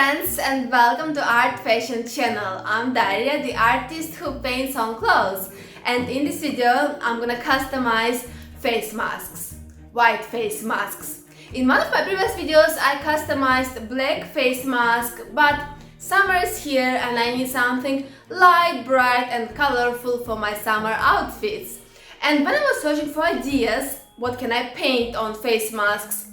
friends and welcome to Art Fashion channel. I'm Daria, the artist who paints on clothes, and in this video I'm gonna customize face masks, white face masks. In one of my previous videos I customized black face mask, but summer is here and I need something light, bright and colorful for my summer outfits. And when I was searching for ideas, what can I paint on face masks,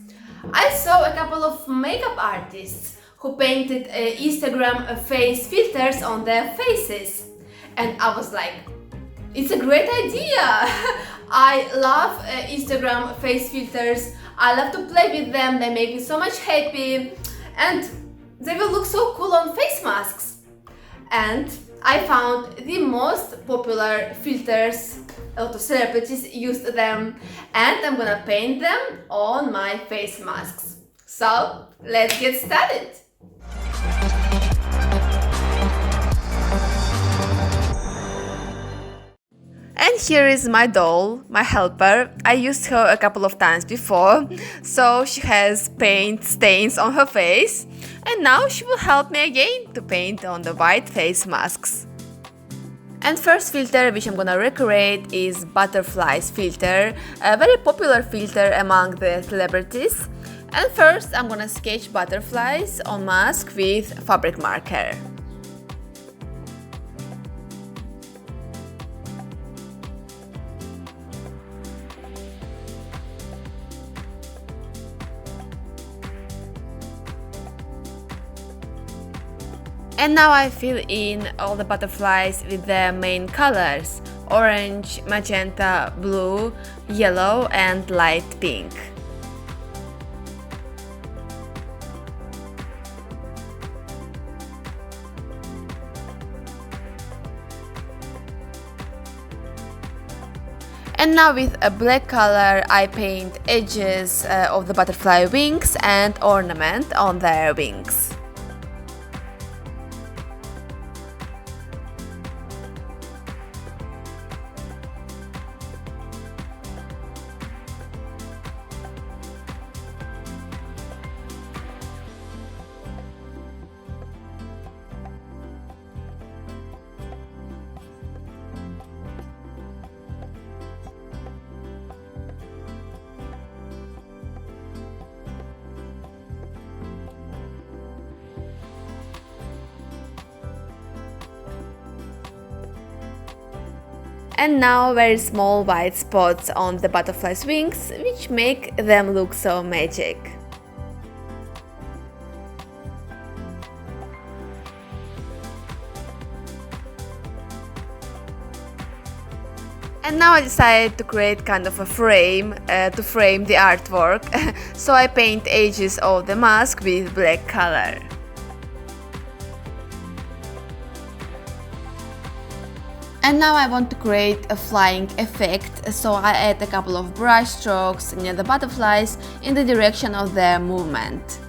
I saw a couple of makeup artists who painted Instagram face filters on their faces. And I was like, it's a great idea! I love Instagram face filters. I love to play with them, they make me so much happy and they will look so cool on face masks. And I found the most popular filters. A lot of celebrities used them and I'm gonna paint them on my face masks. So let's get started! And here is my doll, my helper. I used her a couple of times before, so she has paint stains on her face and now she will help me again to paint on the white face masks. And first filter which I'm gonna recreate is butterflies filter, a very popular filter among the celebrities. And first I'm gonna sketch butterflies on mask with fabric marker. And now I fill in all the butterflies with their main colors: orange, magenta, blue, yellow and light pink. And now with a black color I paint edges of the butterfly wings and ornament on their wings. And now very small white spots on the butterfly's wings, which make them look so magic. And now I decided to create kind of a frame to frame the artwork, so I paint edges of the mask with black color. And now I want to create a flying effect, so I add a couple of brush strokes near the butterflies in the direction of their movement.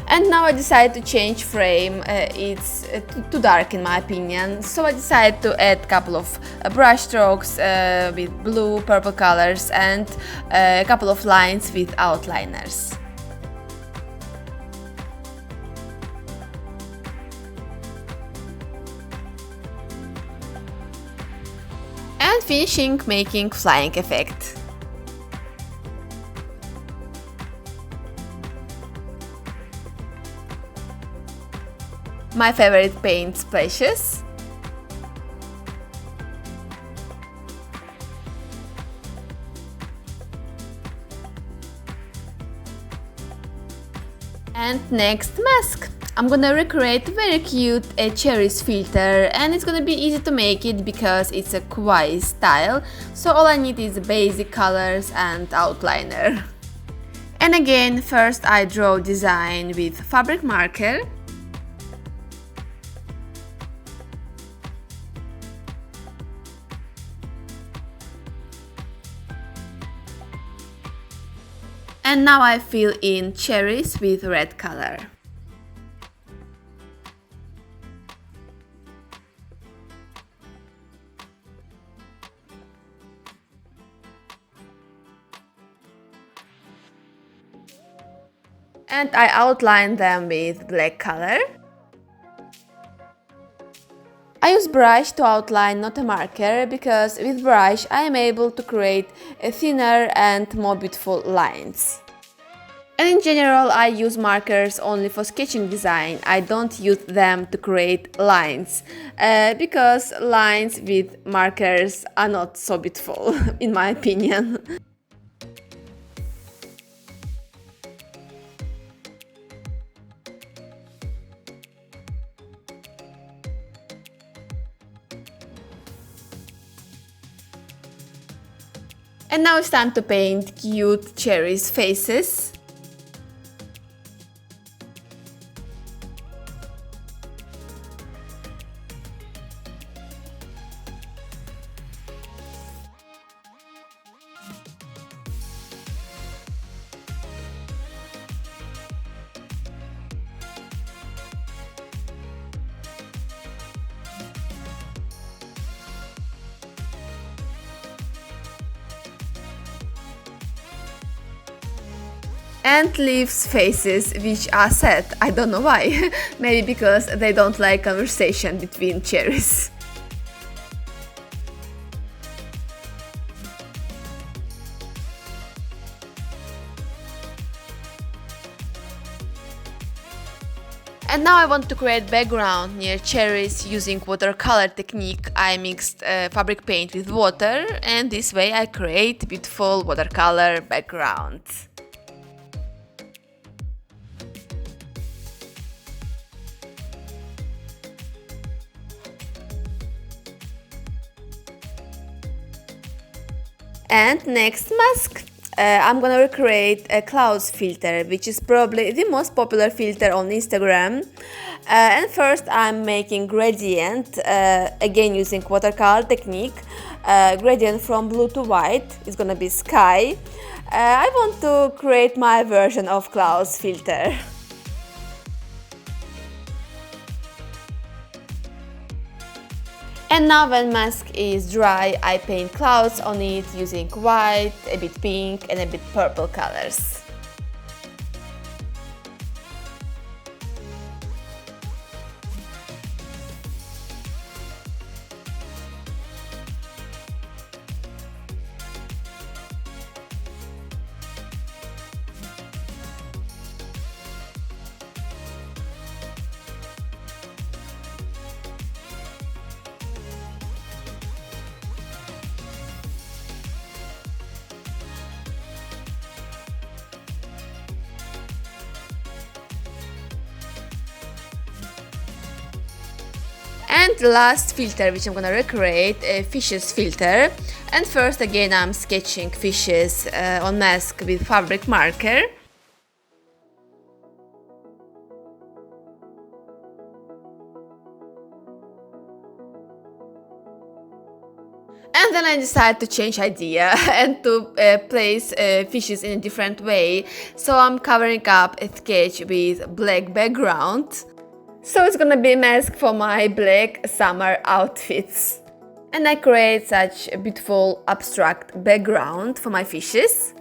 And now I decided to change frame, it's too dark in my opinion, so I decided to add a couple of brush strokes with blue, purple colors and a couple of lines with outliners. And finishing making flying effect. My favorite paint splashes. And next, mask. I'm gonna recreate very cute Cherries filter and it's gonna be easy to make it because it's a kawaii style, so all I need is basic colors and outliner. And again, first I draw design with fabric marker. And now I fill in cherries with red color. and I outline them with black color. I use brush to outline, not a marker, because with brush I am able to create a thinner and more beautiful lines. And in general I use markers only for sketching design. I don't use them to create lines, because lines with markers are not so beautiful in my opinion. And now it's time to paint cute Cherries faces. And leaves faces which are sad. I don't know why. Maybe because they don't like conversation between cherries. And now I want to create background near cherries using watercolor technique. I mixed fabric paint with water, and this way I create beautiful watercolor background. And next mask, I'm gonna recreate a clouds filter, which is probably the most popular filter on Instagram. And first I'm making gradient, again using watercolor technique. Gradient from blue to white is gonna be sky. I want to create my version of clouds filter. And now when mask is dry, I paint clouds on it using white, a bit pink and a bit purple colors. And the last filter which I'm gonna recreate, a fishes filter. And first again I'm sketching fishes on mask with fabric marker. And then I decided to change idea and to place fishes in a different way. So I'm covering up a sketch with black background. So it's gonna be a mask for my black summer outfits. And I create such a beautiful abstract background for my fishes.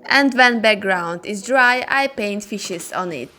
And when background is dry, I paint fishes on it.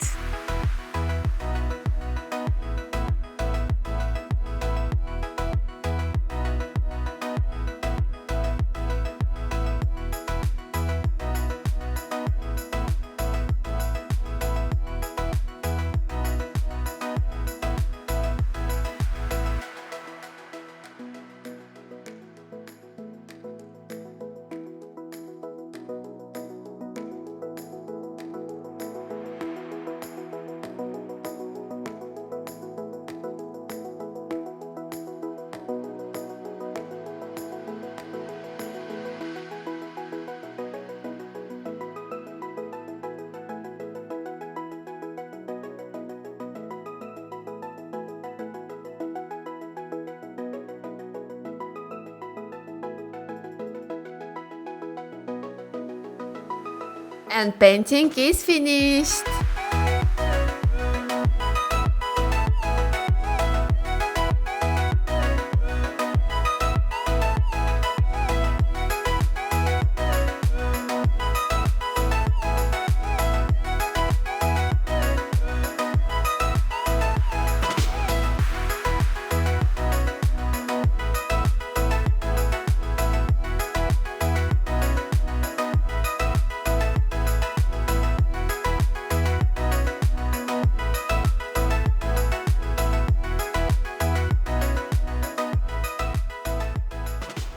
And painting is finished!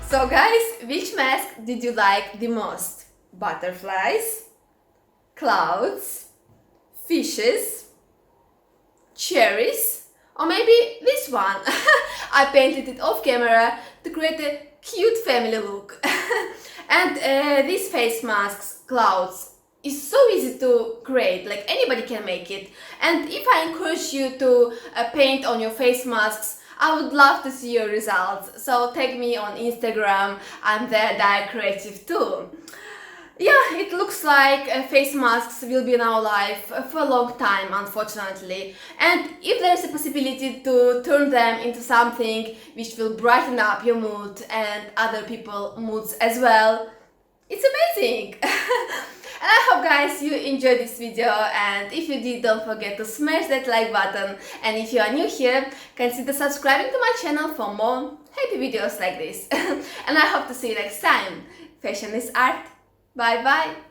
So guys, which mask did you like the most? Butterflies, clouds, fishes, cherries, or maybe this one? I painted it off camera to create a cute family look. And these face masks, clouds, is so easy to create, like anybody can make it. And if I encourage you to paint on your face masks, I would love to see your results. So tag me on Instagram, I'm there, dariacreative too. Yeah, it looks like face masks will be in our life for a long time, unfortunately. And if there's a possibility to turn them into something which will brighten up your mood and other people's moods as well, it's amazing! And I hope guys you enjoyed this video, and if you did, don't forget to smash that like button, and if you are new here, consider subscribing to my channel for more happy videos like this. And I hope to see you next time. Fashion is art. Bye bye!